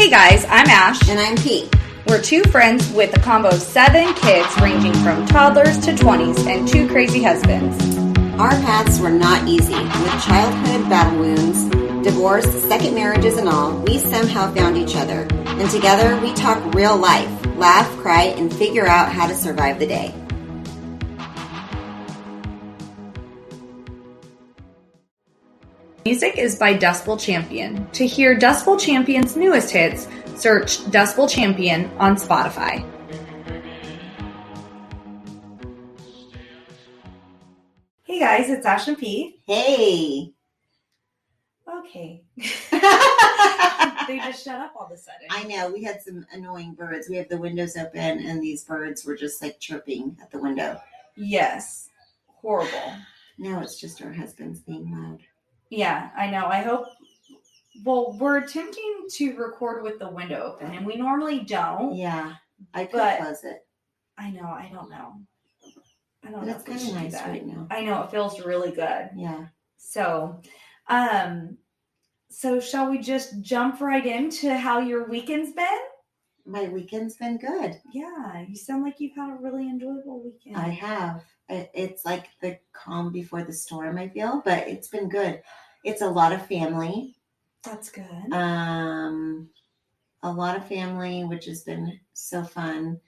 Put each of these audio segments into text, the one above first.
Hey guys, I'm Ash. And I'm Pete. We're two friends with a combo of 7 kids ranging from toddlers to 20s and 2 crazy husbands. Our paths were not easy. With childhood battle wounds, divorce, second marriages and all, we somehow found each other. And together we talk real life, laugh, cry, and figure out how to survive the day. Music is by Decibel Champion. To hear Decibel Champion's newest hits, search Decibel Champion on Spotify. Hey guys, it's Ash and Pete. Hey! Okay. They just shut up all of a sudden. I know, we had some annoying birds. We have the windows open and these birds were just like chirping at the window. Yes. Horrible. Now it's just our husbands being loud. Yeah, I know. I hope... Well, we're attempting to record with the window open, and we normally don't. Yeah, I could close it. I know. I don't know. I don't but know it's if we kind should of do nice that. right now. I know. It feels really good. Yeah. So shall we just jump right into how your weekend's been? My weekend's been good. Yeah, you sound like you've had a really enjoyable weekend. I have. It's like the calm before the storm, I feel, but it's been good. It's a lot of family. That's good. A lot of family, which has been so fun.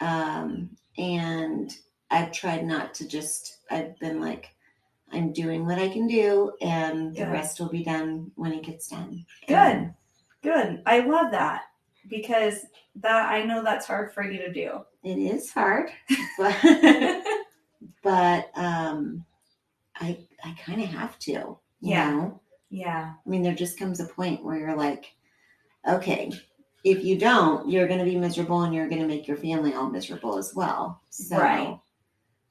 And I've tried not to I've been like, I'm doing what I can do, and the rest will be done when it gets done. Good. Good. I love that, because I know that's hard for you to do. It is hard, but but I kind of have to, you know? Yeah. I mean, there just comes a point where you're like, okay, if you don't, you're going to be miserable and you're going to make your family all miserable as well. So, right.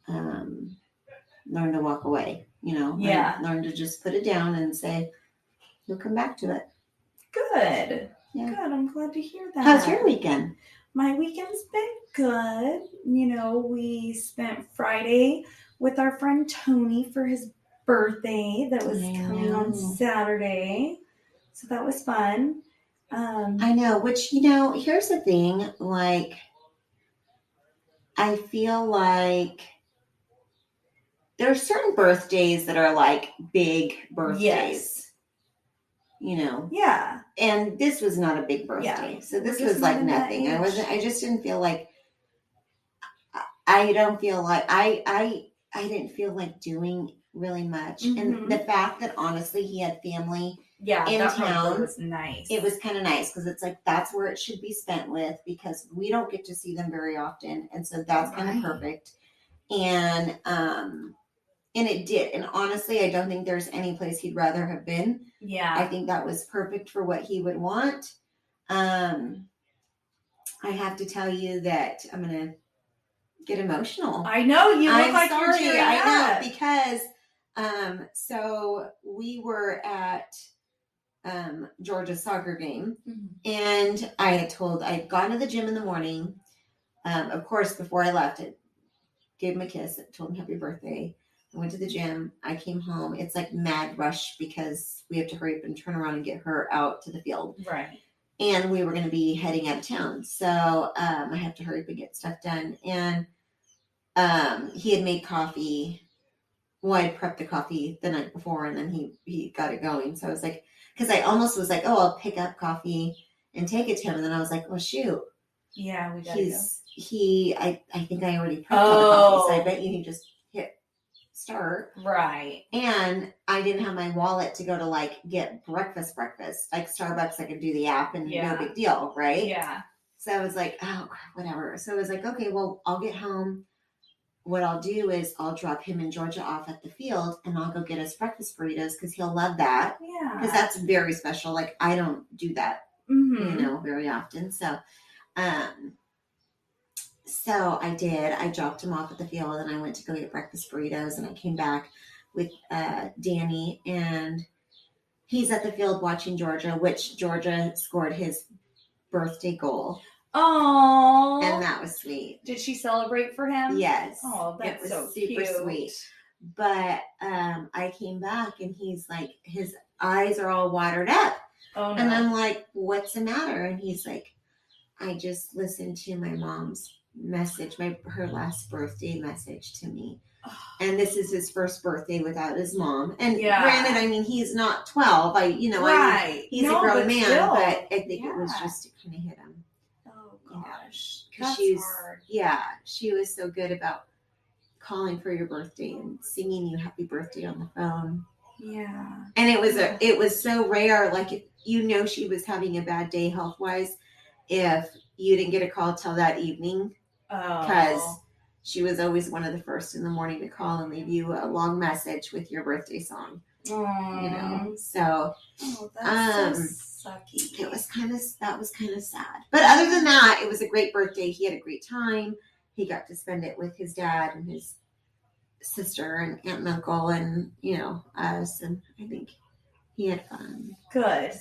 Learn to walk away, Yeah. Learn to just put it down and say, you'll come back to it. Good. Yeah. Good. I'm glad to hear that. How's your weekend? My weekend's been good. We spent Friday with our friend Tony for his birthday that was coming on Saturday. So that was fun. I know, which, here's the thing, like, I feel like there are certain birthdays that are like big birthdays. Yes. Yeah. And this was not a big birthday. Yeah. So this was like nothing. I just didn't feel like, I didn't feel like doing really much. Mm-hmm. And the fact that honestly he had family in town was nice. It was kind of nice because it's like, that's where it should be spent with, because we don't get to see them very often. And so that's kind of perfect. And it did. And honestly, I don't think there's any place he'd rather have been. Yeah. I think that was perfect for what he would want. I have to tell you that I'm going to get emotional. I know. You look like sorry. You're doing that. I know, because so we were at Georgia's soccer game, and I'd gone to the gym in the morning. Of course, before I left, I gave him a kiss, told him happy birthday. I went to the gym. I came home. It's like mad rush because we have to hurry up and turn around and get her out to the field. Right. And we were going to be heading out of town. So I have to hurry up and get stuff done. And he had made coffee. Well, I prepped the coffee the night before, and then he got it going. So I was like, because I almost was like, oh, I'll pick up coffee and take it to him. And then I was like, oh, shoot. Yeah, we got to go. I think I already prepped all the coffee, so I bet you just hit start. Right. And I didn't have my wallet to go to like get breakfast. Like Starbucks, I could do the app and no big deal, right? Yeah. So I was like, oh, whatever. So I was like, okay, well, I'll get home. What I'll do is I'll drop him and Georgia off at the field, and I'll go get us breakfast burritos because he'll love that. Yeah. Because that's very special. Like, I don't do that, very often. So, so I did. I dropped him off at the field, and I went to go get breakfast burritos, and I came back with Danny, and he's at the field watching Georgia, which Georgia scored his birthday goal. Oh, and that was sweet. Did she celebrate for him? Yes. Oh, that's it was so super cute. Sweet. But I came back, and he's like, his eyes are all watered up. Oh, no. And I'm like, what's the matter? And he's like, I just listened to my mom's message, her last birthday message to me. And this is his first birthday without his mom. And granted, I mean, he's not 12. I mean, he's a grown man, still. But I think it was just to kind of hit him. Oh, gosh. Because hard. She was so good about calling for your birthday and singing you happy birthday on the phone. Yeah. And it was so rare. Like, she was having a bad day health-wise if you didn't get a call till that evening. Because she was always one of the first in the morning to call and leave you a long message with your birthday song. So that's so sucky. That was kind of sad. But other than that, it was a great birthday. He had a great time. He got to spend it with his dad and his sister and aunt and uncle and us, and I think he had fun. Good.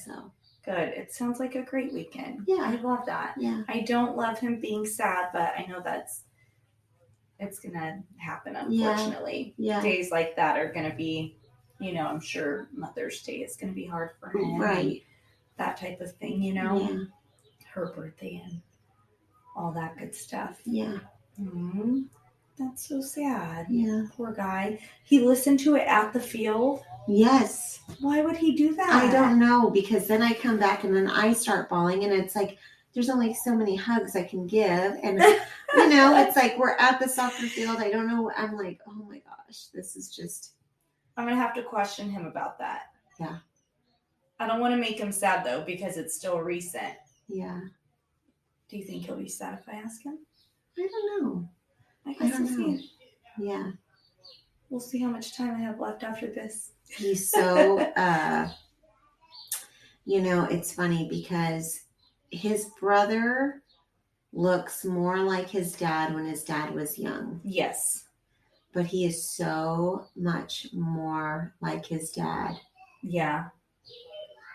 Good. It sounds like a great weekend. Yeah. I love that. Yeah. I don't love him being sad, but I know it's going to happen, unfortunately. Yeah. Days like that are going to be, I'm sure Mother's Day is going to be hard for him. Right. That type of thing, Yeah. Her birthday and all that good stuff. Yeah. Mm-hmm. That's so sad. Yeah. Poor guy. He listened to it at the field? Yes. Why would he do that? I don't know, because then I come back and then I start bawling, and it's like there's only so many hugs I can give, and it's like we're at the soccer field. I don't know. I'm like, oh my gosh, this is just. I'm gonna have to question him about that. Yeah. I don't want to make him sad though, because it's still recent. Yeah. Do you think he'll be sad if I ask him? I don't know. I guess we'll see. Yeah. We'll see how much time I have left after this. He's so, it's funny because his brother looks more like his dad when his dad was young. Yes. But he is so much more like his dad. Yeah.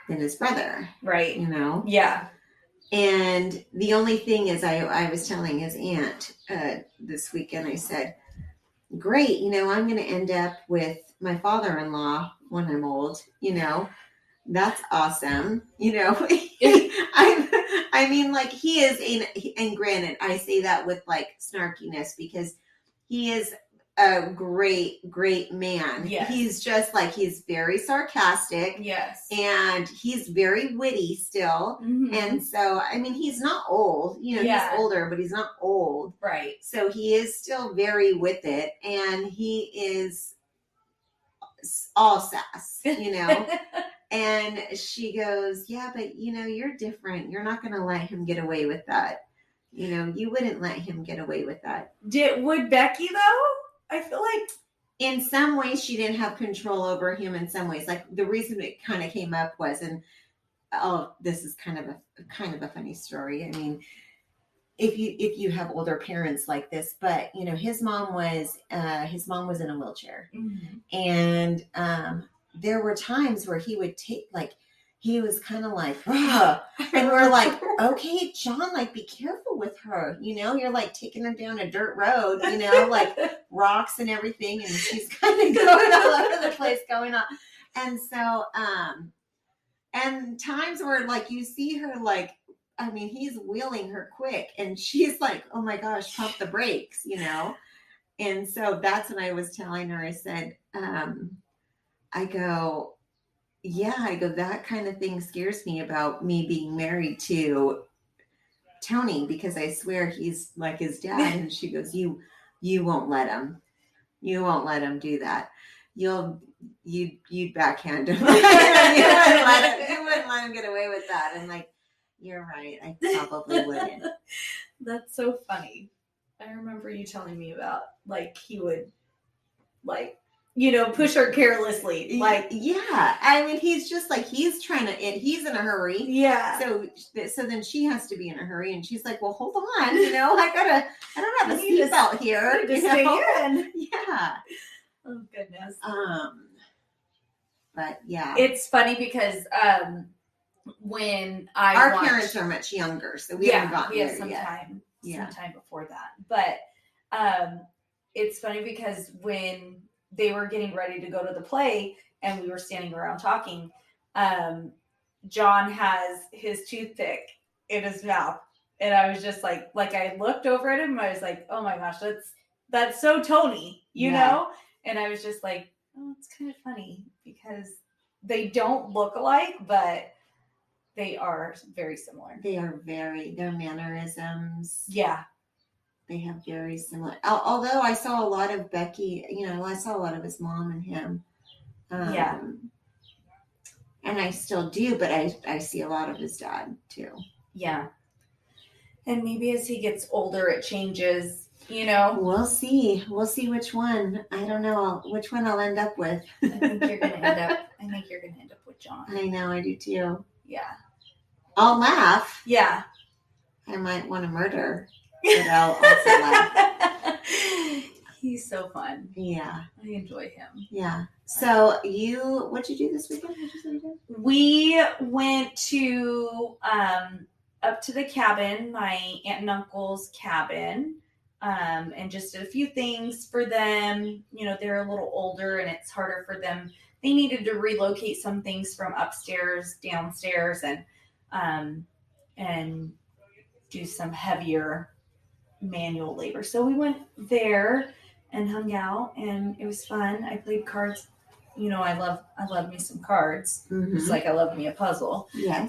Than his brother. Right. Yeah. And the only thing is, I was telling his aunt this weekend, I said, great, I'm going to end up with my father-in-law when I'm old, that's awesome. I mean, like, he is, and granted, I say that with like snarkiness because he is a great man. Yes. He's just like, he's very sarcastic. Yes. And he's very witty still. Mm-hmm. And so, I mean, he's not old, he's older, but he's not old. Right. So he is still very with it. And he is all sass, And she goes, yeah, but you're different. You're not going to let him get away with that. You wouldn't let him get away with that. Would Becky though? I feel like in some ways she didn't have control over him. In some ways, like the reason it kind of came up was, and this is kind of a funny story. I mean, if you have older parents like this, but his mom was in a wheelchair, mm-hmm. and there were times where he would take, like, he was kind of like, ugh. And we're like, okay, John, like, be careful with her. You're like taking her down a dirt road, like rocks and everything. And she's kind of going all over the place going on. And so, and times where like you see her, like, I mean, he's wheeling her quick and she's like, oh my gosh, pump the brakes, And so that's when I was telling her, I said, I go, that kind of thing scares me about me being married to Tony, because I swear he's like his dad. And she goes, you won't let him. You won't let him do that. You'd backhand him. You wouldn't let him get away with that. And like, you're right. I probably wouldn't. That's so funny. I remember you telling me about, like, he would, like, push her carelessly. Like, yeah. I mean, he's just like, he's he's in a hurry. Yeah. So then she has to be in a hurry, and she's like, well, hold on, I don't have a seatbelt here. To stay in. Yeah. Oh, goodness. But yeah. It's funny because, when our parents are much younger, so we haven't gotten there yet. Sometime before that. But, it's funny because when they were getting ready to go to the play and we were standing around talking, John has his toothpick in his mouth. And I was just like I looked over at him and I was like, oh my gosh, that's so Tony, you know? And I was just like, oh, it's kind of funny because they don't look alike, but they are very similar. They are their mannerisms. Yeah. They have very similar. Although I saw a lot of Becky, I saw a lot of his mom and him. Yeah. And I still do, but I see a lot of his dad too. Yeah. And maybe as he gets older, it changes, you know? We'll see. We'll see which one. I don't know which one I'll end up with. I think you're going to end up with John. I know, I do too. Yeah. I'll laugh. Yeah. I might want to murder, but I'll also laugh. He's so fun. Yeah. I enjoy him. Yeah. So what'd you do this weekend? We went to up to the cabin, my aunt and uncle's cabin, and just did a few things for them. They're a little older and it's harder for them. They needed to relocate some things from upstairs, downstairs, and do some heavier manual labor. So we went there and hung out, and it was fun. I played cards. I love me some cards. Mm-hmm. Just like I love me a puzzle. Yes.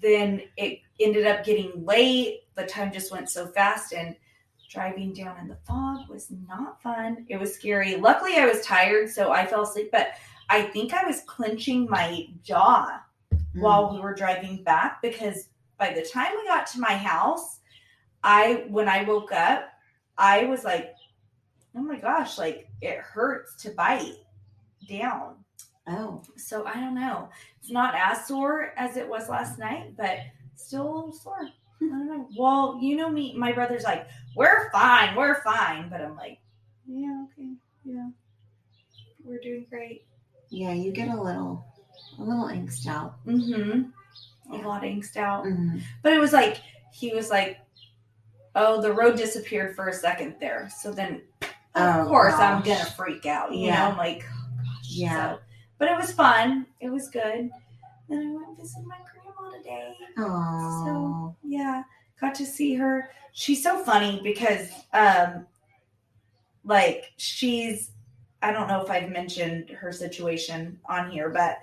Then it ended up getting late. The time just went so fast, and driving down in the fog was not fun. It was scary. Luckily, I was tired, so I fell asleep, but I think I was clenching my jaw while we were driving back, because by the time we got to my house, when I woke up, I was like, oh my gosh, like it hurts to bite down. Oh. So I don't know. It's not as sore as it was last night, but still a little sore. I don't know. Well, me, my brother's like, we're fine. But I'm like, yeah, okay. Yeah. We're doing great. Yeah, you get a little angst out. Mm-hmm. A lot of angst out. Mm-hmm. But it was like, he was like, oh, the road disappeared for a second there. So then, of course, I'm going to freak out. You know, I'm like, oh, gosh. Yeah. So, but it was fun. It was good. Then I went and visited my grandma today. Aww. So, yeah, got to see her. She's so funny because, she's, I don't know if I've mentioned her situation on here, but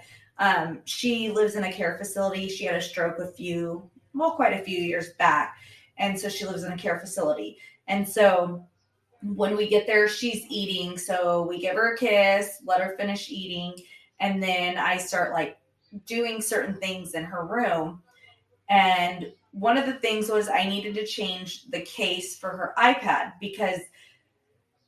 she lives in a care facility. She had a stroke quite a few years back. And so she lives in a care facility. And so when we get there, she's eating. So we give her a kiss, let her finish eating. And then I start doing certain things in her room. And one of the things was I needed to change the case for her iPad, because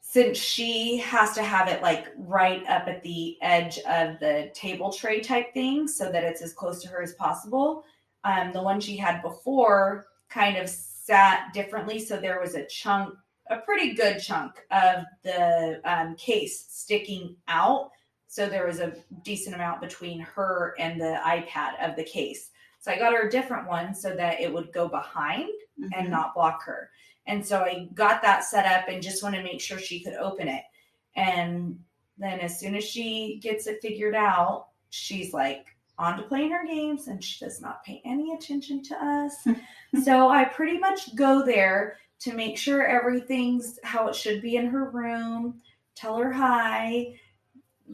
since she has to have it right up at the edge of the table tray type thing so that it's as close to her as possible. The one she had before kind of sat differently. So there was a pretty good chunk of the case sticking out. So there was a decent amount between her and the iPad of the case. So I got her a different one so that it would go behind and not block her. And so I got that set up and just want to make sure she could open it. And then as soon as she gets it figured out, she's on to playing her games, and she does not pay any attention to us. So I pretty much go there to make sure everything's how it should be in her room, tell her hi,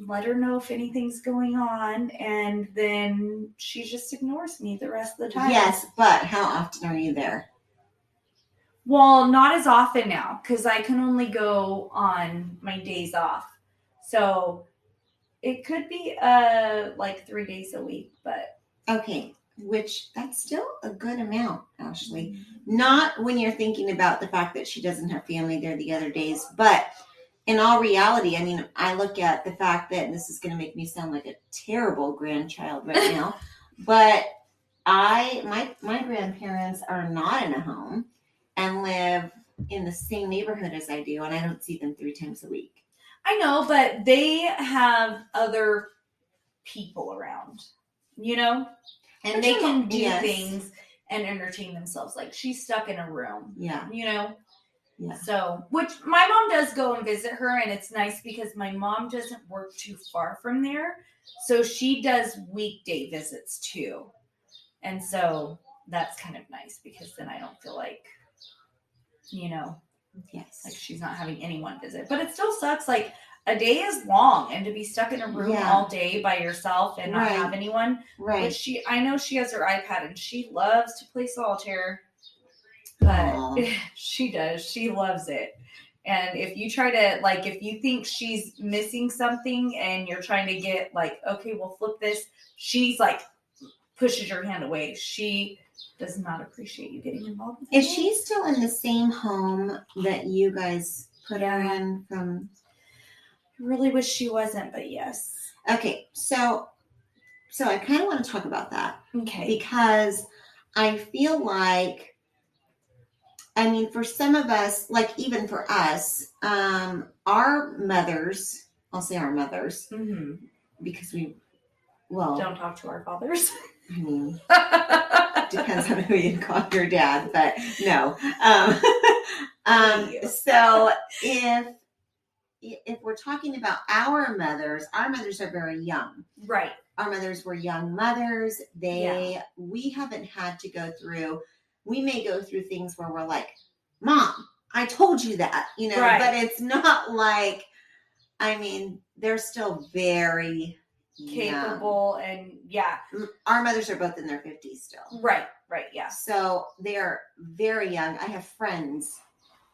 let her know if anything's going on, and then she just ignores me the rest of the time. Yes, but how often are you there? Well, not as often now, because I can only go on my days off. So it could be 3 days a week, but okay, which that's still a good amount, Ashley. Mm-hmm. Not when you're thinking about the fact that she doesn't have family there the other days, but in all reality, I mean, I look at the fact that, and this is going to make me sound like a terrible grandchild right now, but my grandparents are not in a home and live in the same neighborhood as I do, and I don't see them 3 times a week. I know, but they have other people around, and they can do things and entertain themselves. She's stuck in a room, Yeah. So, which my mom does go and visit her, and it's nice because my mom doesn't work too far from there. So she does weekday visits too. And so that's kind of nice because then I don't feel like, Yes. like she's not having anyone visit. But it still sucks. Like a day is long, and to be stuck in a room all day by yourself and not have anyone. Right. Which I know she has her iPad and she loves to play solitaire. But she does. She loves it. And if you try to, like, if you think she's missing something and you're trying to get, like, okay, we'll flip this, she's like, pushes your hand away. She does not appreciate you getting involved with her. Is she still in the same home that you guys put her in from? I really wish she wasn't, but yes. Okay, so I kind of want to talk about that. Okay. Because I feel like, I mean, for some of us, like even for us, our mothers, I'll say our mothers, because don't talk to our fathers. I mean, depends on who you call your dad, but no. So if we're talking about our mothers are very young. Right. Our mothers were young mothers. We haven't had to go through, we may go through things where we're like, Mom, I told you that, but it's not like, I mean, they're still very capable young. And our mothers are both in their 50s still. Right. So they're very young. I have friends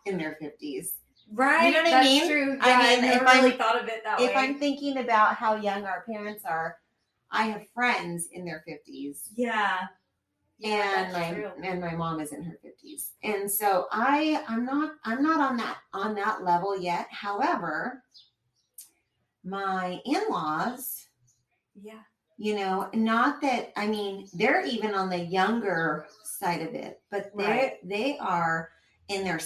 in their 50s. Right. You know what I mean? That's true. Yeah, I never really thought of it that way. If I'm thinking about how young our parents are, I have friends in their 50s. Yeah. And my mom is in her 50s. And so I'm not on that level yet. However, my in-laws, not that, I mean, they're even on the younger side of it, but they are in their,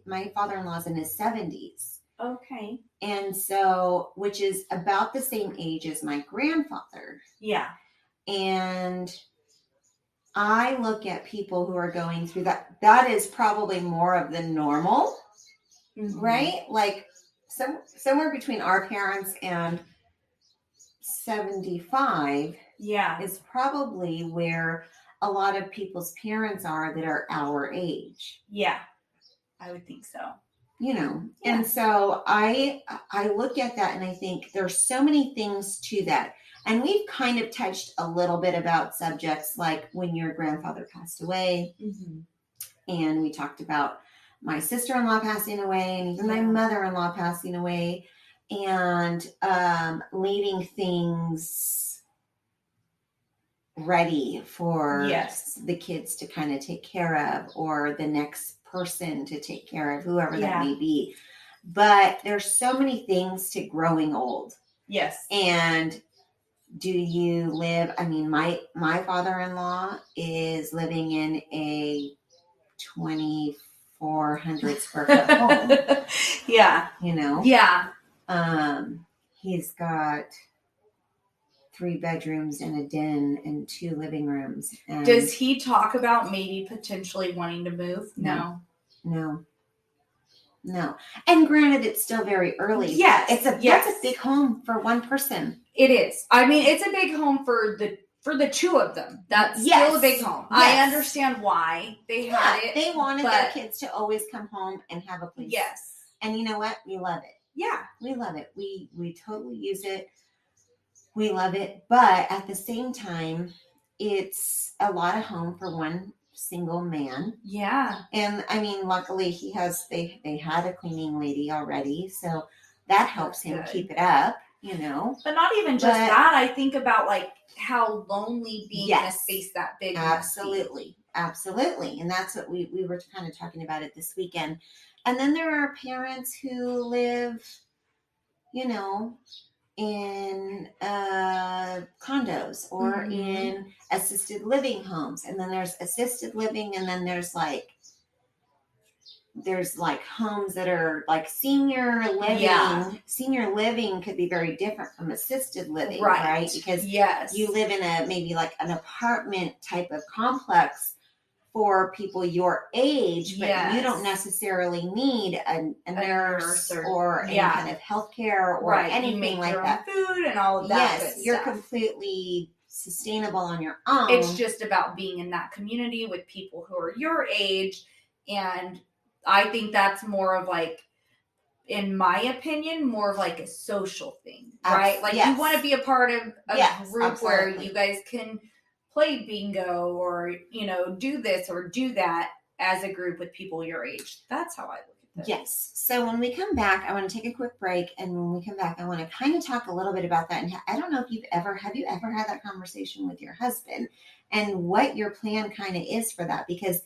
my father-in-law's in his 70s. Okay. And so, which is about the same age as my grandfather. Yeah. And I look at people who are going through that. That is probably more of the normal, right? Like somewhere between our parents and 75 is probably where a lot of people's parents are that are our age. Yeah, I would think so. And so I look at that and I think there's so many things to that. And we've kind of touched a little bit about subjects like when your grandfather passed away. And we talked about my sister-in-law passing away and even my mother-in-law passing away and leaving things ready for the kids to kind of take care of or the next person to take care of, whoever that may be. But there's so many things to growing old. Yes. And do you live, I mean, my father-in-law is living in a 2,400 square foot home. Yeah. Yeah. He's got 3 bedrooms and a den and 2 living rooms. And does he talk about maybe potentially wanting to move? No. And granted, it's still very early. Yes. That's a big home for one person. It is. I mean, it's a big home for the two of them. That's still a big home. I understand why they had it. They wanted their kids to always come home and have a place. Yes. And you know what? We love it. Yeah. We love it. We totally use it. We love it. But at the same time, it's a lot of home for one single man. Yeah. And I mean, luckily they had a cleaning lady already. So that helps him keep it up, But not even just that. I think about like how lonely being in a space that big. Absolutely. Absolutely. And that's what we were kind of talking about it this weekend. And then there are parents who live, in condos or in assisted living homes. And then there's assisted living. And then there's homes that are like senior living. Yeah. Senior living could be very different from assisted living, right? Because you live in maybe like an apartment type of complex for people your age, but Yes. you don't necessarily need a nurse or any kind of healthcare or anything you make like your that. Own food and all of that. Yes, good you're stuff. completely sustainable on your own. It's just about being in that community with people who are your age, and I think that's more of like, in my opinion, more of like a social thing, right? Like you want to be a part of a group where you guys can play bingo or, do this or do that as a group with people your age. That's how I look at this. Yes. So when we come back, I want to take a quick break. And when we come back, I want to kind of talk a little bit about that. And I don't know if have you ever had that conversation with your husband and what your plan kind of is for that? Because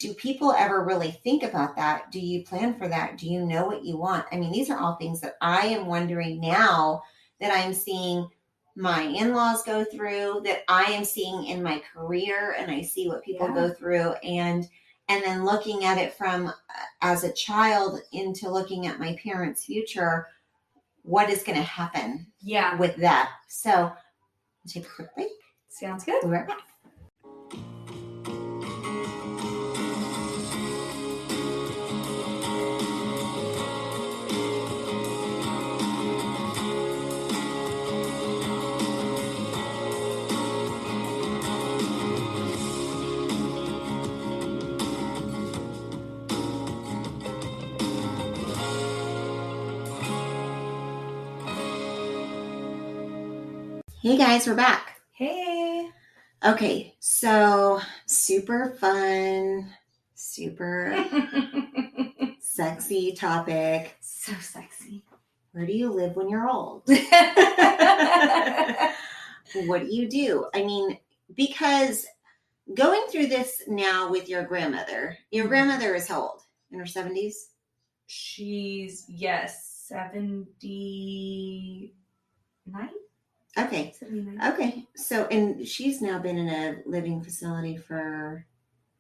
do people ever really think about that? Do you plan for that? Do you know what you want? I mean, these are all things that I am wondering now that I'm seeing my in-laws go through, that I am seeing in my career, and I see what people go through, and then looking at it from as a child into looking at my parents' future, what is going to happen with that? So let's take a quick break. Sounds good. We'll be right back. Hey guys, we're back. Hey. Okay, so super fun, super sexy topic. So sexy. Where do you live when you're old? What do you do? I mean, because going through this now with your grandmother is how old? In her 70s? She's, 79? Okay. 79. Okay. So, and she's now been in a living facility for,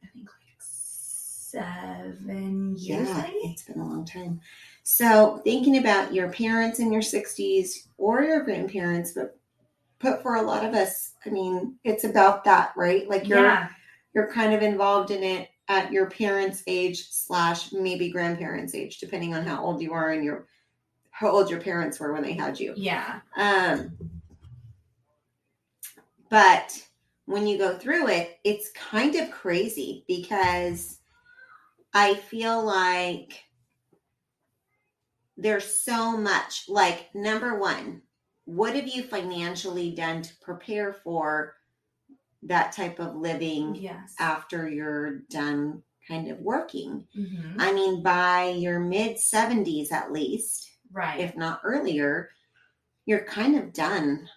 I think, like 7 years. Yeah, it's been a long time. So, thinking about your parents in your 60s or your grandparents, but for a lot of us, I mean, it's about that, right? Like you're kind of involved in it at your parents' age / maybe grandparents' age, depending on how old you are and how old your parents were when they had you. Yeah. But when you go through it, it's kind of crazy because I feel like there's so much. Like, number one, what have you financially done to prepare for that type of living after you're done kind of working? Mm-hmm. I mean, by your mid 70s at least, right? If not earlier, you're kind of done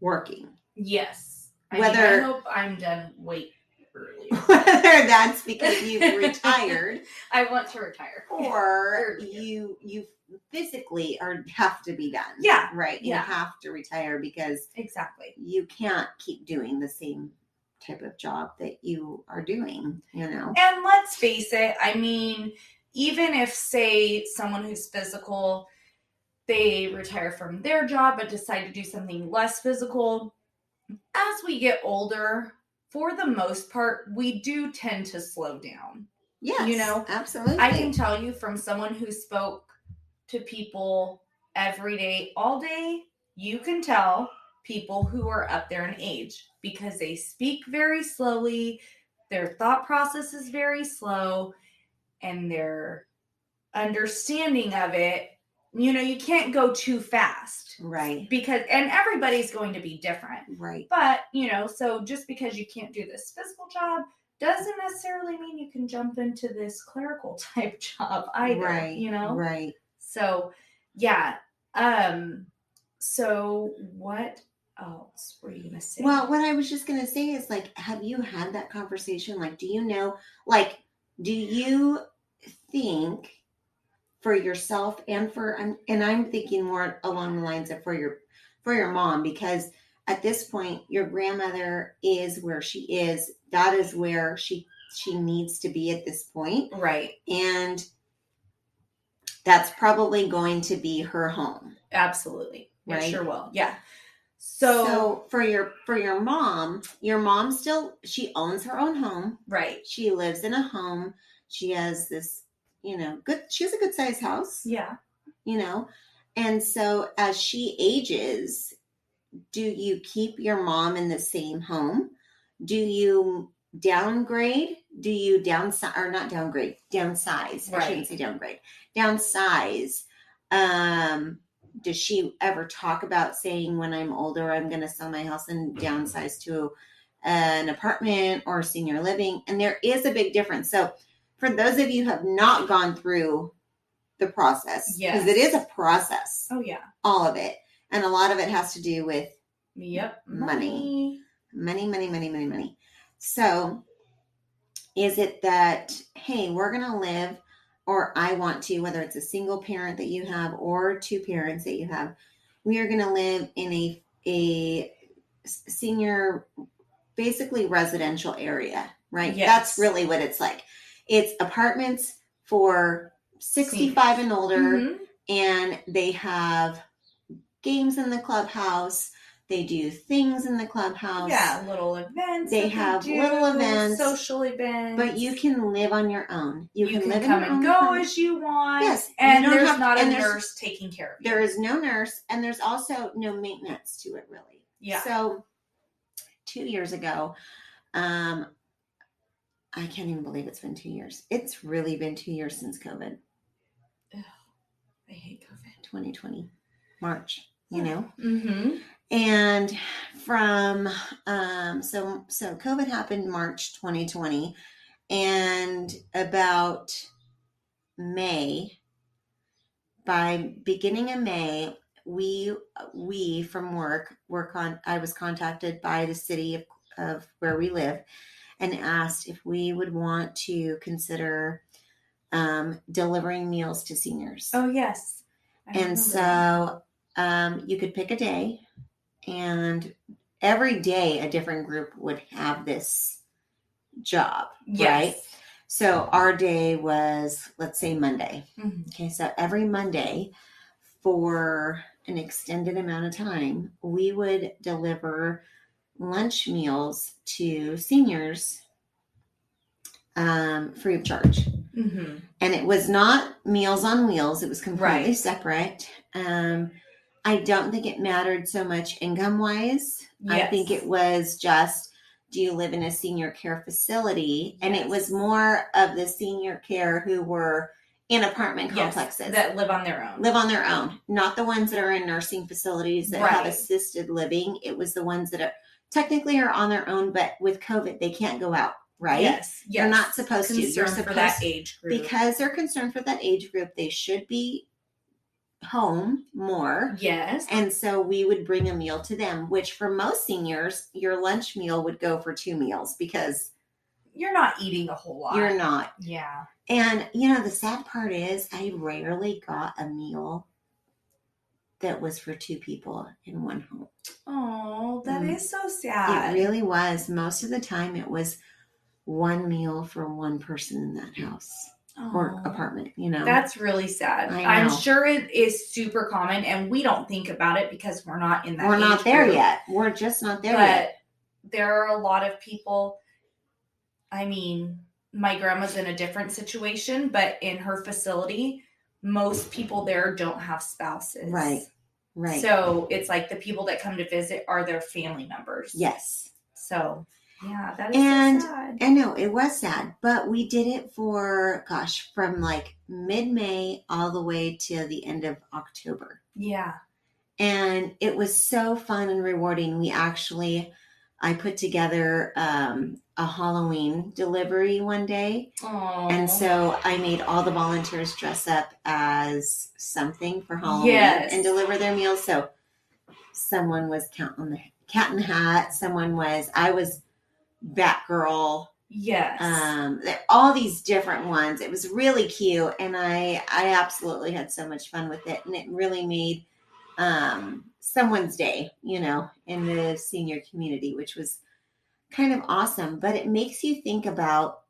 working. Yes. I hope I'm done way earlier. Whether that's because you've retired. I want to retire. Or you physically have to be done. Yeah. Right. You have to retire because you can't keep doing the same type of job that you are doing, And let's face it, I mean, even if, say, someone who's physical, they retire from their job but decide to do something less physical, as we get older, for the most part, we do tend to slow down. Yes, absolutely. I can tell you from someone who spoke to people every day, all day, you can tell people who are up there in age because they speak very slowly, their thought process is very slow, and their understanding of it, you can't go too fast. Right. And everybody's going to be different. Right. But, so just because you can't do this physical job doesn't necessarily mean you can jump into this clerical type job either. Right. Right. So, yeah. So what else were you going to say? Well, what I was just going to say is, like, have you had that conversation? Like, do you know, like, do you think for yourself and I'm thinking more along the lines of for your mom, because at this point your grandmother is where she is. That is where she needs to be at this point. Right. And that's probably going to be her home. Absolutely. Right? It sure will. Yeah. So for your mom still, she owns her own home. Right. She lives in a home. She has this, she has a good sized house. Yeah. And so as she ages, do you keep your mom in the same home? Do you downgrade? Do you downsize, or not downgrade, downsize? Right. I shouldn't say downgrade. Downsize. Does she ever talk about saying, when I'm older, I'm going to sell my house and downsize to an apartment or senior living? And there is a big difference. So for those of you who have not gone through the process, because it is a process. Oh, yeah. All of it. And a lot of it has to do with money. Money. So is it that, hey, we're going to live, or I want to, whether it's a single parent that you have or two parents that you have, we are going to live in a senior, basically residential area, right? Yes. That's really what it's like. It's apartments for 65 and older, mm-hmm. and they have games in the clubhouse. They do things in the clubhouse. Yeah, little events. They have little events, social events. but you can live on your own. You can live come in your and own go home. as you want. Yes, and there's not a nurse taking care of you. There is no nurse, and there's also no maintenance to it, really. Yeah. So 2 years ago, I can't even believe it's been 2 years. It's really been 2 years since COVID. Ugh, I hate COVID. 2020, March. Mm-hmm. And from so COVID happened March 2020, and about May, by beginning of May, we from work I was contacted by the city of where we live and asked if we would want to consider delivering meals to seniors. Oh, yes. And so you could pick a day, and every day a different group would have this job, yes. right? So our day was, let's say, Monday. Mm-hmm. Okay, so every Monday for an extended amount of time, we would deliver lunch meals to seniors free of charge. Mm-hmm. And it was not Meals on Wheels. It was completely separate. I don't think it mattered so much income-wise. Yes. I think it was just, do you live in a senior care facility? And it was more of the senior care who were in apartment complexes. That live on their own. Live on their own. Not the ones that are in nursing facilities that have assisted living. It was the ones that are technically are on their own, but with COVID, they can't go out. Right? Yes. They're not supposed to. They're supposed for that age group. Because they're concerned for that age group, they should be home more. Yes. And so we would bring a meal to them, which for most seniors, your lunch meal would go for 2 meals because you're not eating a whole lot. You're not. Yeah. And, the sad part is I rarely got a meal that was for 2 people in one home. Oh, that is so sad. It really was. Most of the time it was 1 meal for 1 person in that house or apartment, That's really sad. I'm sure it is super common, and we don't think about it because we're not in that We're not there group. yet. We're just not there yet. But there are a lot of people, I mean, my grandma's in a different situation, but in her facility, most people there don't have spouses. Right. So it's like the people that come to visit are their family members. Yes. So... yeah, that is so sad. I know, it was sad, but we did it for, from like mid-May all the way to the end of October. Yeah. And it was so fun and rewarding. I put together a Halloween delivery one day. Aww. And so I made all the volunteers dress up as something for Halloween and deliver their meals. So someone was Cat in the Hat. I was Batgirl. Yes. All these different ones. It was really cute, and I absolutely had so much fun with it, and it really made someone's day, in the senior community, which was kind of awesome. But it makes you think about,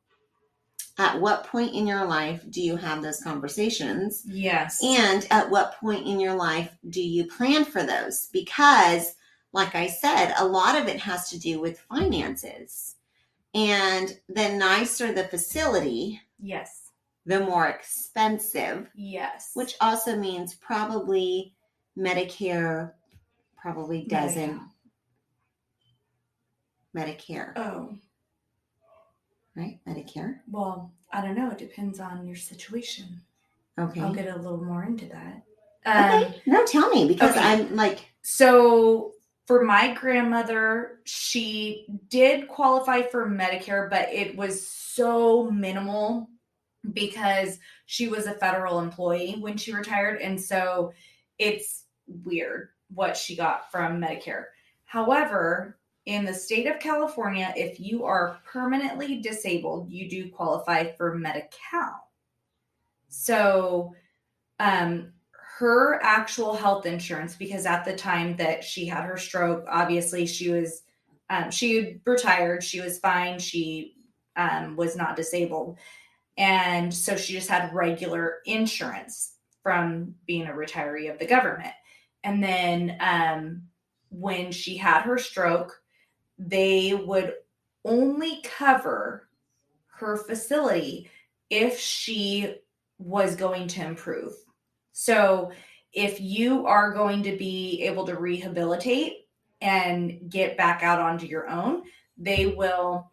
at what point in your life do you have those conversations? Yes. And at what point in your life do you plan for those? Because like I said, a lot of it has to do with finances. And the nicer the facility, Yes. the more expensive. Yes. Which also means probably Medicare probably doesn't. Medicare. Oh. Right? Medicare? Well, I don't know. It depends on your situation. Okay. I'll get a little more into that. Okay. No, tell me, because okay. I'm like... So for my grandmother, she did qualify for Medicare, but it was so minimal because she was a federal employee when she retired. And so it's weird what she got from Medicare. However, in the state of California, if you are permanently disabled, you do qualify for Medi-Cal. So, her actual health insurance, because at the time that she had her stroke, obviously she was, she retired, she was fine, she was not disabled. And so she just had regular insurance from being a retiree of the government. And then when she had her stroke, they would only cover her facility if she was going to improve. So if you are going to be able to rehabilitate and get back out onto your own, they will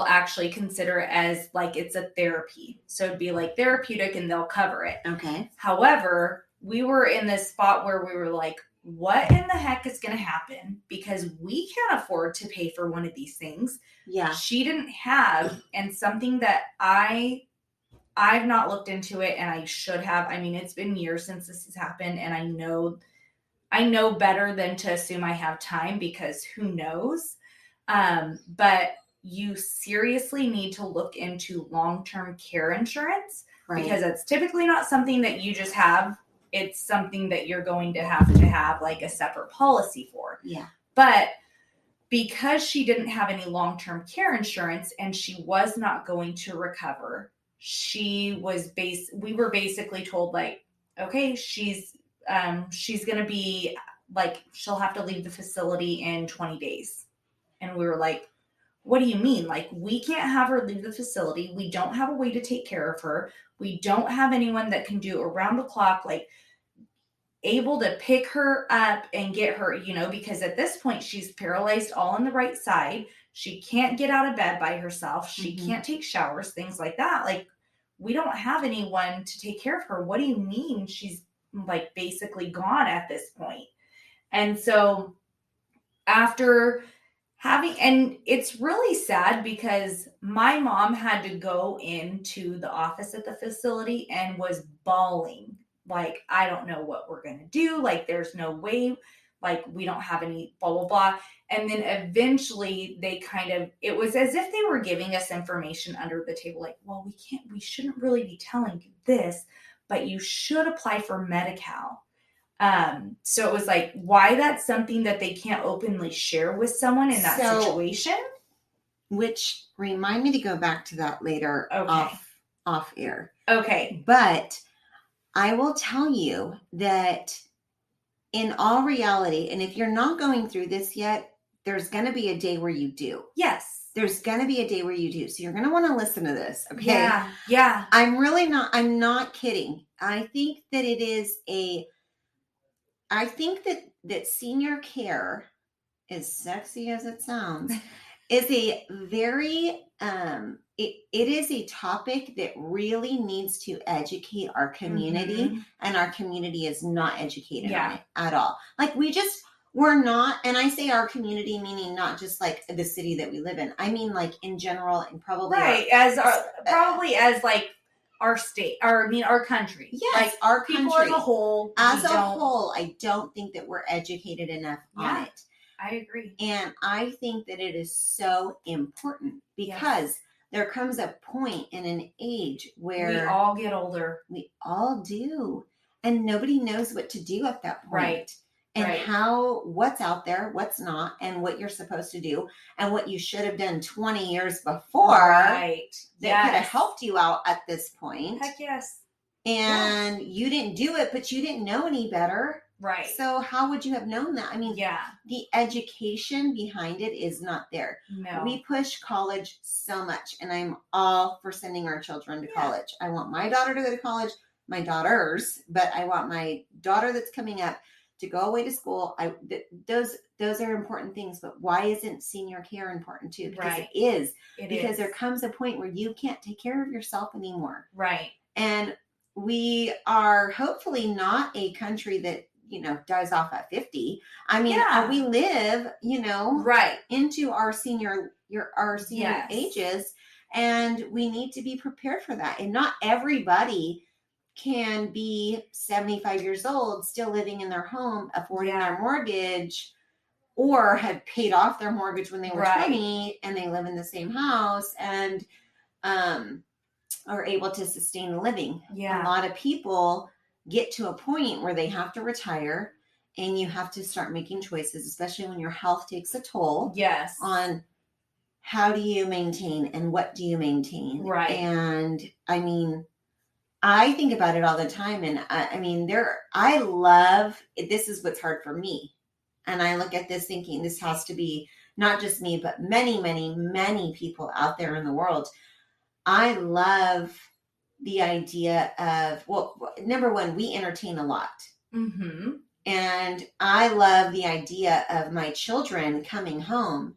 actually consider it as like it's a therapy. So it'd be like therapeutic and they'll cover it. Okay. However, we were in this spot where we were like, what in the heck is going to happen? Because we can't afford to pay for one of these things. Yeah. She didn't have, and something that I've not looked into it and I should have. I mean, it's been years since this has happened, and I know better than to assume I have time, because who knows? But you seriously need to look into long-term care insurance, right? Because it's typically not something that you just have. It's something that you're going to have like a separate policy for. Yeah. But because she didn't have any long-term care insurance and she was not going to recover, we were basically told, like, okay, she's going to be like, she'll have to leave the facility in 20 days. And we were like, what do you mean? Like, we can't have her leave the facility. We don't have a way to take care of her. We don't have anyone that can do around the clock, like, able to pick her up and get her, because at this point she's paralyzed all on the right side. She can't get out of bed by herself. She can't take showers, things like that. Like, we don't have anyone to take care of her. What do you mean she's like basically gone at this point? And so after and it's really sad because my mom had to go into the office at the facility and was bawling. Like, I don't know what we're going to do. Like, there's no way. Like, we don't have any blah, blah, blah. And then eventually it was as if they were giving us information under the table. Like, well, we shouldn't really be telling you this, but you should apply for Medi-Cal. So it was like, why that's something that they can't openly share with someone in that situation. Which remind me to go back to that later. Okay. Off air. Okay. But I will tell you that in all reality, and if you're not going through this yet, there's going to be a day where you do. Yes. There's going to be a day where you do. So you're going to want to listen to this. Okay. Yeah. Yeah. I'm not kidding. I think that that senior care, as sexy as it sounds, is a very, it is a topic that really needs to educate our community, and our community is not educated on it at all. Like, we're not, and I say our community meaning not just like the city that we live in. I mean, like, in general, and probably as like our state, our country. Yes, like our country. People as a whole. I don't think that we're educated enough on it. I agree. And I think that it is so important because there comes a point in an age where we all get older. We all do. And nobody knows what to do at that point. Right. And what's out there, what's not, and what you're supposed to do, and what you should have done 20 years before. Right. That could have helped you out at this point. Heck yes. And you didn't do it, but you didn't know any better. Right. So how would you have known that? I mean, yeah. The education behind it is not there. No. We push college so much, and I'm all for sending our children to college. I want my daughter to go to college, my daughters, but I want my daughter that's coming up to go away to school. Those are important things, but why isn't senior care important too? Because it is. Because there comes a point where you can't take care of yourself anymore. Right. And we are hopefully not a country that, dies off at 50. I mean, we live, right into our senior ages, and we need to be prepared for that. And not everybody can be 75 years old, still living in their home, affording their mortgage, or had paid off their mortgage when they were 20 and they live in the same house and are able to sustain a living. A lot of people get to a point where they have to retire, and you have to start making choices, especially when your health takes a toll. Yes. On how do you maintain and what do you maintain? Right. And I mean, I think about it all the time, and I love, this is what's hard for me. And I look at this thinking this has to be not just me, but many, many, many people out there in the world. I love the idea of, well, number one, we entertain a lot. Mm-hmm. And I love the idea of my children coming home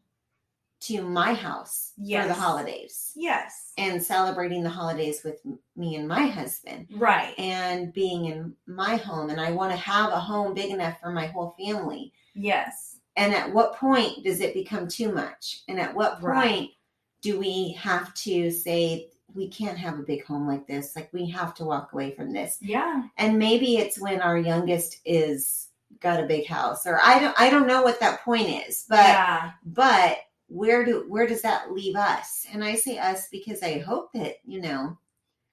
to my house for the holidays. Yes. And celebrating the holidays with me and my husband. Right. And being in my home. And I want to have a home big enough for my whole family. Yes. And at what point does it become too much? And at what point do we have to say, we can't have a big home like this? Like, we have to walk away from this. Yeah. And maybe it's when our youngest is got a big house, or I don't know what that point is, but where does that leave us? And I say us because I hope that,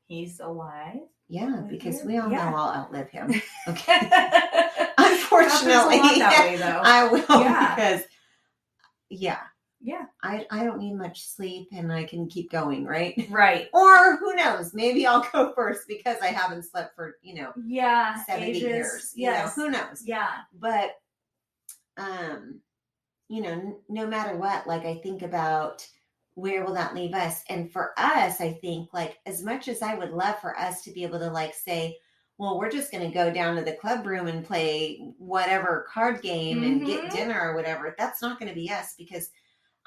he's alive. Yeah, because we all know I'll outlive him. Okay. Unfortunately, that way, though. I will, because I don't need much sleep, and I can keep going, right? Right. Or who knows? Maybe I'll go first because I haven't slept for 70 years. Yes. Who knows? Yeah. But no matter what, like, I think about where will that leave us? And for us, I think, like, as much as I would love for us to be able to, like, say, well, we're just going to go down to the club room and play whatever card game and get dinner or whatever. That's not going to be us, because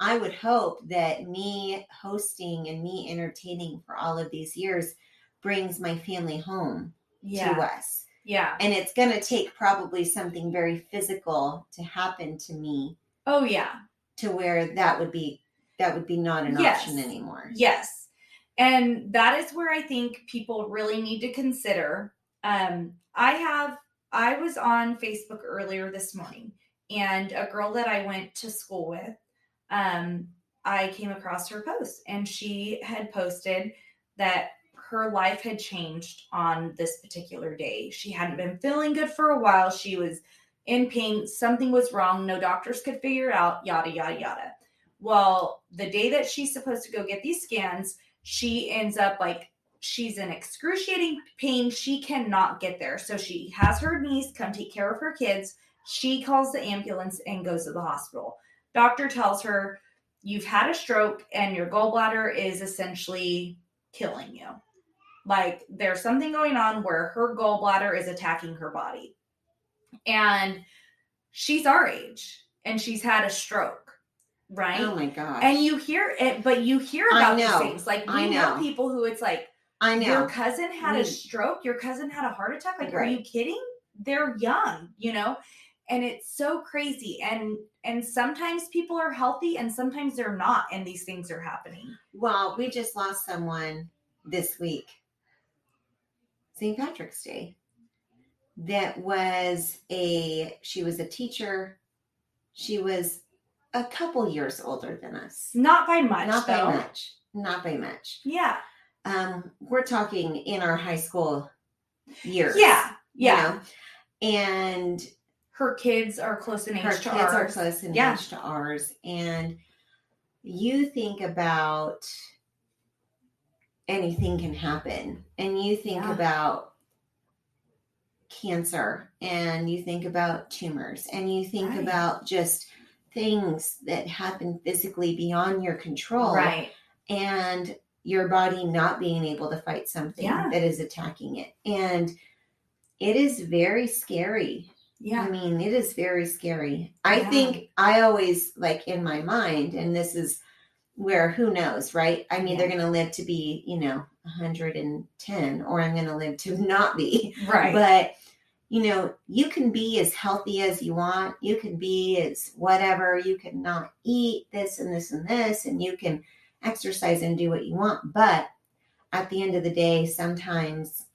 I would hope that me hosting and me entertaining for all of these years brings my family home to us. Yeah. And it's going to take probably something very physical to happen to me. Oh, yeah. To where that would be not an option anymore. Yes. And that is where I think people really need to consider. I was on Facebook earlier this morning, and a girl that I went to school with, I came across her post, and she had posted that her life had changed on this particular day. She hadn't been feeling good for a while. She was in pain. Something was wrong. No doctors could figure it out, yada, yada, yada. Well, the day that she's supposed to go get these scans, she ends up she's in excruciating pain. She cannot get there. So she has her niece come take care of her kids. She calls the ambulance and goes to the hospital. Doctor tells her, you've had a stroke and your gallbladder is essentially killing you. Like, there's something going on where her gallbladder is attacking her body. And she's our age, and she's had a stroke, right? Oh my gosh. And you hear it, but you hear about these things. Like, we know people who it's like, I know. Your cousin had a stroke. Your cousin had a heart attack. Like, are you kidding? They're young, and it's so crazy. And sometimes people are healthy and sometimes they're not. And these things are happening. Well, we just lost someone this week, St. Patrick's Day. She was a teacher. She was a couple years older than us. Not by much. Not by much. Yeah. We're talking in our high school years. Yeah. Yeah. And her kids are close in age to ours. Her kids are close in age to ours. And you think about anything can happen. And you think about cancer, and you think about tumors, and you think about just things that happen physically beyond your control. Right. And your body not being able to fight something that is attacking it. And it is very scary. Yeah. I mean, it is very scary. I think I always, like, in my mind, and this is where, who knows, right? I mean, they're going to live to be, 110, or I'm going to live to not be. Right. But, you can be as healthy as you want. You can be as whatever. You can not eat this and this and this, and you can exercise and do what you want. But at the end of the day, sometimes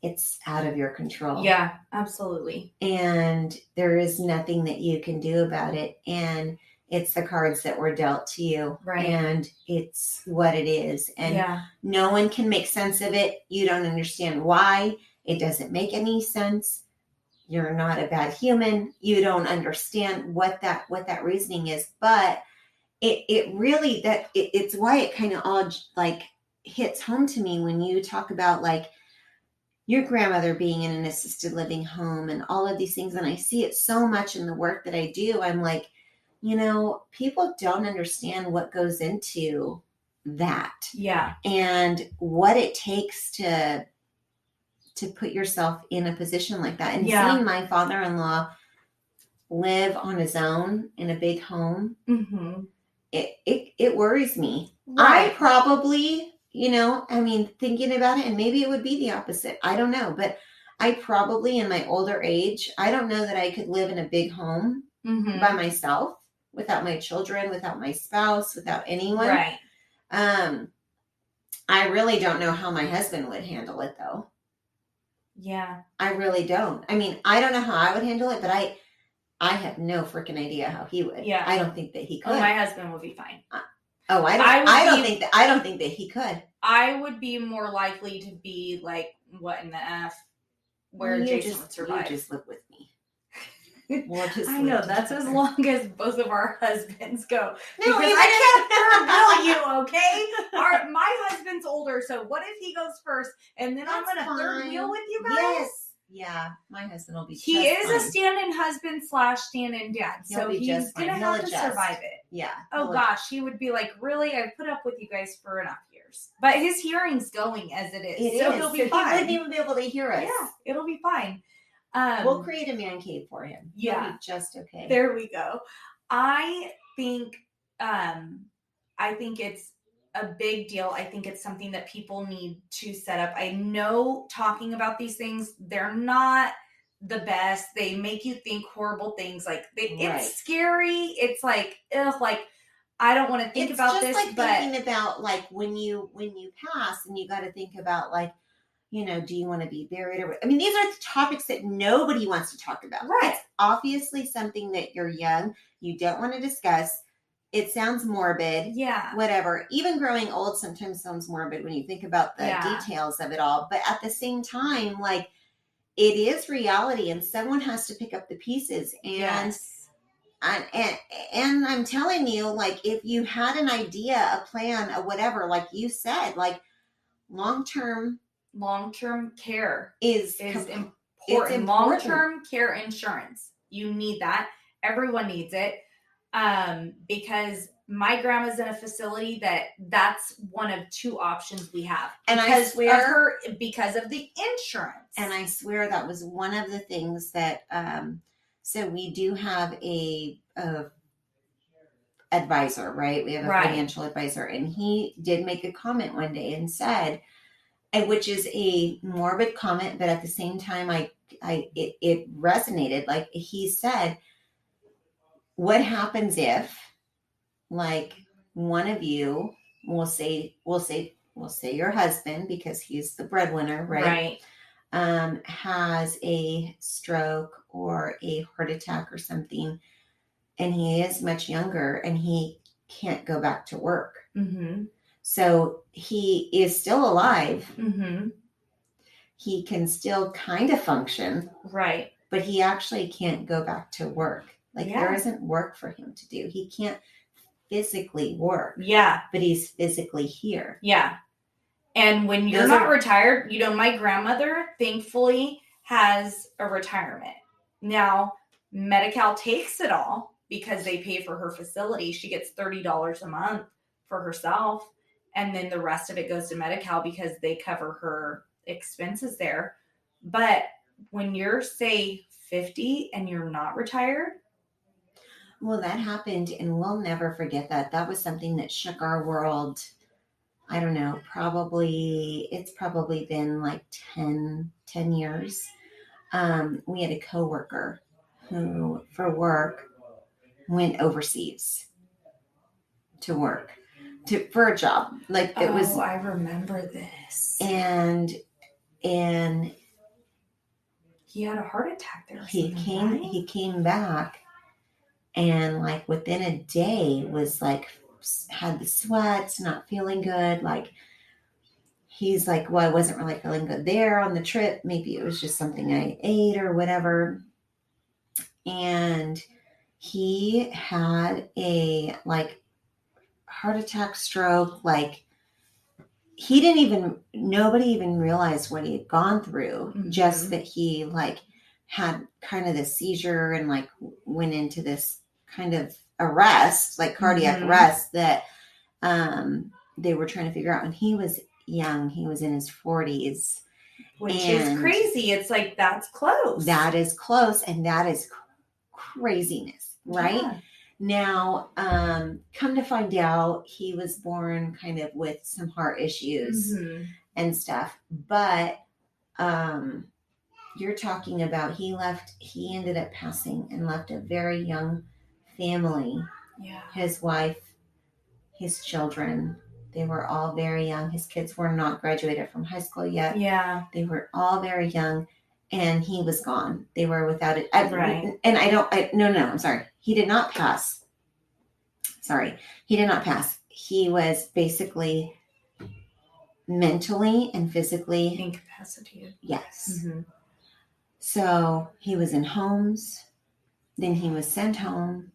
it's out of your control. Yeah, absolutely. And there is nothing that you can do about it. And it's the cards that were dealt to you. Right. And it's what it is. And no one can make sense of it. You don't understand why. It doesn't make any sense. You're not a bad human. You don't understand what that reasoning is. But it really, it's why it kind of all like hits home to me when you talk about like your grandmother being in an assisted living home and all of these things. And I see it so much in the work that I do. I'm like, people don't understand what goes into that. Yeah. And what it takes to put yourself in a position like that. And seeing my father-in-law live on his own in a big home, it worries me. Right. I probably, thinking about it, and maybe it would be the opposite. I don't know. But I probably, in my older age, I don't know that I could live in a big home by myself, without my children, without my spouse, without anyone. Right. I really don't know how my husband would handle it, though. Yeah. I really don't. I mean, I don't know how I would handle it, but I have no freaking idea how he would. Yeah. I don't think that he could. Oh, my husband would be fine. I don't think that he could. I would be more likely to be like, what in the F, where Jason would survive. You just live with me. I know, that's as long as both of our husbands go. No, because I can't third wheel you, okay? My husband's older, so what if he goes first and then I'm going to third wheel with you guys? Yes. Yeah, my husband will be He is a stand-in husband / stand-in dad, so he's going to have to survive it. Yeah. Oh gosh, he would be like, really? I've put up with you guys for enough years. But his hearing's going as it is, so he'll be fine. He wouldn't even be able to hear us. Yeah, it'll be fine. We'll create a man cave for him. Yeah. He'll be just okay. There we go. I think it's a big deal. I think it's something that people need to set up. I know talking about these things, they're not the best. They make you think horrible things. Like it's scary. It's like, like I don't want to think about this. It's just like thinking about like when you pass, and you got to think about like, do you want to be buried? Or, I mean, these are the topics that nobody wants to talk about. Right. It's obviously something that you're young, you don't want to discuss. It sounds morbid. Yeah. Whatever. Even growing old sometimes sounds morbid when you think about the details of it all. But at the same time, like, it is reality, and someone has to pick up the pieces. And and I'm telling you, like, if you had an idea, a plan, a whatever, like you said, like long-term care is important. It's Long-term care insurance. You need that. Everyone needs it. Because my grandma's in a facility that's one of two options we have. And I swear because of the insurance. And I swear that was one of the things that, so we do have a advisor, right? We have a financial advisor, and he did make a comment one day and said, which is a morbid comment, but at the same time, it resonated. Like he said, what happens if, like, one of you, we'll say your husband, because he's the breadwinner, right? Has a stroke or a heart attack or something, and he is much younger, and he can't go back to work. Mm-hmm. So he is still alive. Mm-hmm. He can still kind of function. Right. But he actually can't go back to work. Like, there isn't work for him to do. He can't physically work. Yeah. But he's physically here. Yeah. And when you're not retired, my grandmother, thankfully, has a retirement. Now, Medi-Cal takes it all because they pay for her facility. She gets $30 a month for herself, and then the rest of it goes to Medi-Cal because they cover her expenses there. But when you're, say, 50 and you're not retired. Well, that happened, and we'll never forget that. That was something that shook our world. I don't know, it's probably been like 10 years. We had a coworker who, for work, went overseas to work for a job. Like it was. I remember this. And he had a heart attack there. He came back, and like within a day was like had the sweats, not feeling good. Like he's like, well, I wasn't really feeling good there on the trip. Maybe it was just something I ate or whatever. And he had a like heart attack, stroke. Like nobody even realized what he had gone through. Mm-hmm. Just that he like had kind of this seizure and like went into this kind of arrest, like cardiac arrest that they were trying to figure out. And he was young. He was in his 40s. Which is crazy. It's like, that's close. That is close. And that is craziness, right? Yeah. Now, come to find out, he was born kind of with some heart issues and stuff. But you're talking about he ended up passing and left a very young family. Yeah. His wife, his children, they were all very young. His kids were not graduated from high school yet. Yeah. They were all very young, and he was gone. They were without it. Right. And I'm sorry. He did not pass. He did not pass. He was basically mentally and physically incapacitated. Yes. Mm-hmm. So he was in homes. Then he was sent home.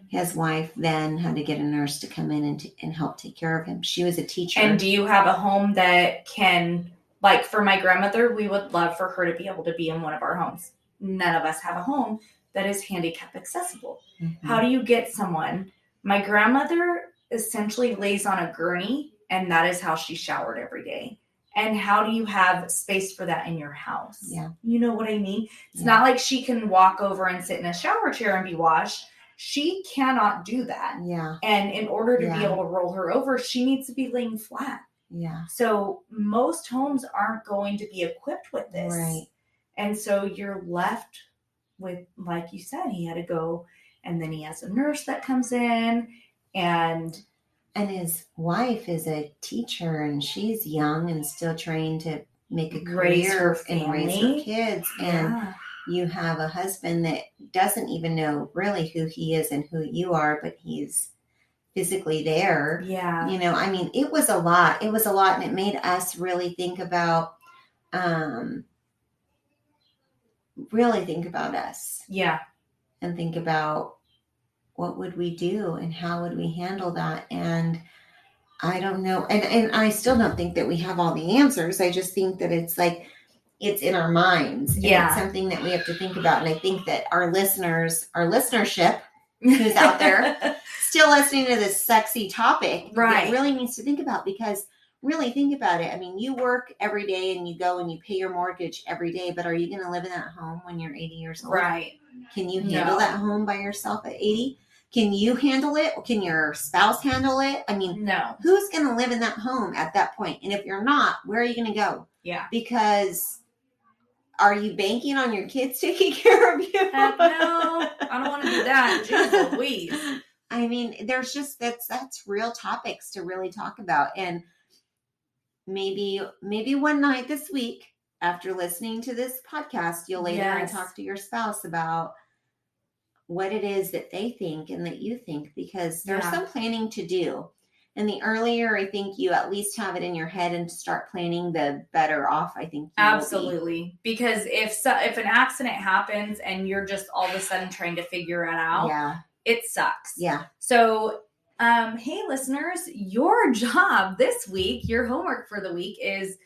His wife then had to get a nurse to come in and help take care of him. She was a teacher. And do you have a home that can, like for my grandmother, we would love for her to be able to be in one of our homes. None of us have a home that is handicap accessible. Mm-hmm. How do you get someone? My grandmother essentially lays on a gurney, and that is how she showered every day. And how do you have space for that in your house? Yeah. You know what I mean? It's not like she can walk over and sit in a shower chair and be washed. She cannot do that. Yeah. And in order to be able to roll her over, she needs to be laying flat. Yeah. So most homes aren't going to be equipped with this. Right. And so you're left with, like you said, he had to go, and then he has a nurse that comes in, and his wife is a teacher, and she's young and still trying to make a career and raise her kids. Yeah. And you have a husband that doesn't even know really who he is and who you are, but he's physically there. Yeah. You know, I mean, it was a lot. And it made us really think about us. Yeah. And think about what would we do and how would we handle that? And I don't know. And I still don't think that we have all the answers. I just think that it's like, it's in our minds. And it's something that we have to think about. And I think that our listenership who's out there still listening to this sexy topic, right, really needs to think about, because really think about it. I mean, you work every day and you go and you pay your mortgage every day, but are you going to live in that home when you're 80 years old? Right. Can you handle that home by yourself at 80? Can you handle it? Can your spouse handle it? I mean, no. Who's going to live in that home at that point? And if you're not, where are you going to go? Yeah. Because are you banking on your kids taking care of you? Heck no. I don't want to do that. Jeez Louise. I mean, there's just, that's real topics to really talk about. And maybe one night this week, after listening to this podcast, you'll lay there and talk to your spouse about what it is that they think and that you think, because there's some planning to do. And the earlier I think you at least have it in your head and start planning, the better off I think you absolutely will be. Because if an accident happens and you're just all of a sudden trying to figure it out, it sucks. Yeah. So, hey listeners, your job this week, your homework for the week is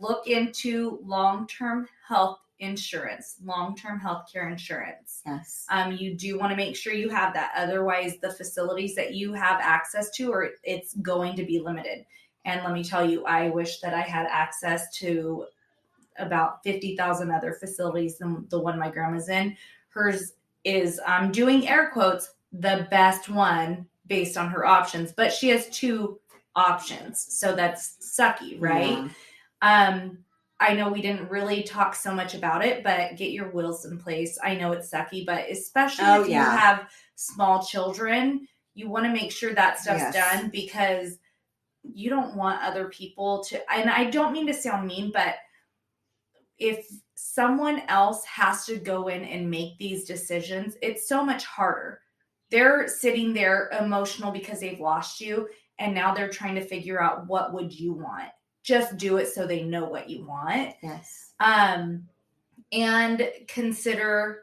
look into long-term health insurance, long-term healthcare insurance. Yes. You do want to make sure you have that. Otherwise, the facilities that you have access to, or it's going to be limited. And let me tell you, I wish that I had access to about 50,000 other facilities than the one my grandma's in. Hers is, I'm doing air quotes, the best one based on her options, but she has 2 options. So that's sucky, right? Yeah. I know we didn't really talk so much about it, but get your wills in place. I know it's sucky, but especially if you have small children, you want to make sure that stuff's done, because you don't want other people to, and I don't mean to sound mean, but if someone else has to go in and make these decisions, it's so much harder. They're sitting there emotional because they've lost you, and now they're trying to figure out, what would you want? Just do it so they know what you want. Yes. And consider,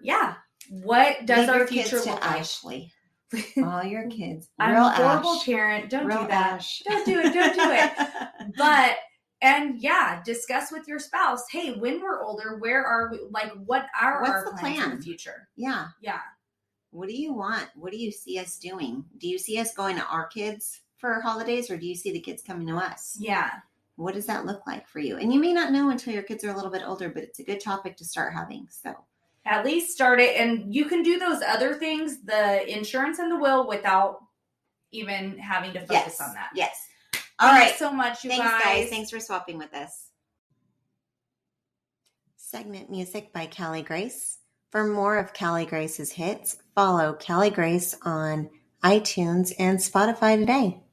what does Leave our your future kids to look like? Ashley. All your kids. I'm a horrible parent. Don't do that. Ash. Don't do it. Don't do it. But, and discuss with your spouse, hey, when we're older, where are we? Like, what's our plans in the future? Yeah. Yeah. What do you want? What do you see us doing? Do you see us going to our kids for holidays, or do you see the kids coming to us? Yeah. What does that look like for you? And you may not know until your kids are a little bit older, but it's a good topic to start having. So at least start it. And you can do those other things, the insurance and the will, without even having to focus on that. Yes. All right. Thanks so much, you guys. Thanks for swapping with us. Segment music by Callie Grace. For more of Callie Grace's hits, follow Callie Grace on iTunes and Spotify today.